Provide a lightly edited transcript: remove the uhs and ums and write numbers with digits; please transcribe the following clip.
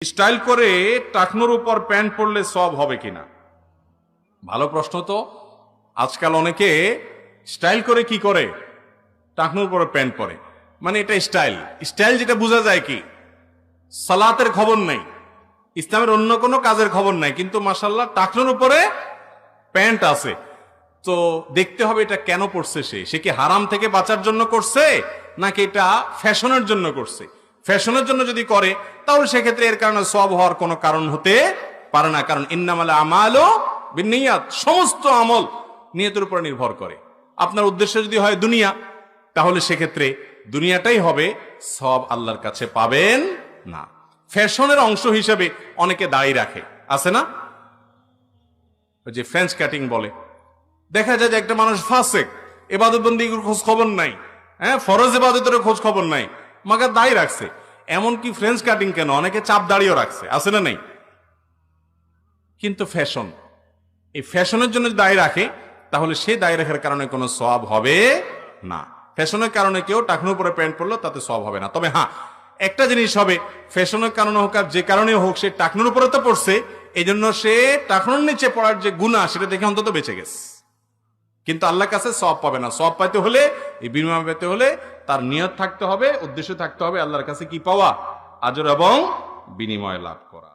Style করে টাকনোর উপর pant পরলে সব হবে কিনা? ভালো প্রশ্ন তো। আজকাল অনেকে স্টাইল করে কি করে, টাকনোর উপর প্যান্ট পরে, মানে এটা স্টাইল। স্টাইল যেটা বোঝা যায় কি, সালাতের খবর নাই, ইসলামের অন্য কোনো কাজের খবর নাই, কিন্তু মাশাআল্লাহ টাকনোর উপরে প্যান্ট আছে। তো দেখতে হবে এটা কেন পড়ছে, সে কি হারাম থেকে বাঁচার জন্য করছে নাকি এটা ফ্যাশনের জন্য করছে। ফ্যাশনের জন্য যদি করে তাহলে সেক্ষেত্রে এর কারণে সওয়াব হওয়ার কোনো কারণ হতে পারে না, কারণ ইন্নামাল আমালু বিন্নিয়াত, সমস্ত আমল নিয়তের উপর নির্ভর করে। আপনার উদ্দেশ্য যদি হয় দুনিয়া, তাহলে সেক্ষেত্রে দুনিয়াটাই হবে, সওয়াব আল্লাহর কাছে পাবেন না। ফ্যাশনের অংশ হিসেবে অনেকে দাড়ি রাখে, আছে না, ওই যে ফ্রেঞ্চ কাটিং বলে। দেখা যায় যে একটা মানুষ ফাসেক, ইবাদত বন্দেগীর খোঁজ খবর নাই, হ্যাঁ, ফরজ ইবাদতের খোঁজ খবর নাই, মাগার দাড়ি রাখছে। এমনকি ফ্রেঞ্চ কাটিং কেন, অনেকে চাপ দাড়িও রাখছে, আছে না নেই? কিন্তু ফ্যাশন, এই ফ্যাশনের জন্য যদি দাড়ি রাখে তাহলে সে দাড়ি রাখার কারণে কোনো সওয়াব হবে না। ফ্যাশনের কারণে কেউ টাকনোর উপরে প্যান্ট পরলো তাতে সওয়াব হবে না। তবে হ্যাঁ, একটা জিনিস হবে, ফ্যাশনের কারণে হোক আর যে কারণে হোক, সে টাকনোর উপরে তো পড়ছে, এই জন্য সে টাকনোর নিচে পড়ার যে গুনাহ সেটা দেখে অন্তত বেঁচে গেছে, কিন্তু আল্লাহর কাছে সওয়াব পাবে না। সওয়াব পাইতে হলে, এই বিনিময় পেতে হলে তার নিয়ত থাকতে হবে, উদ্দেশ্য থাকতে হবে আল্লাহর কাছে কি পাওয়া, আজর এবং বিনিময় লাভ করা।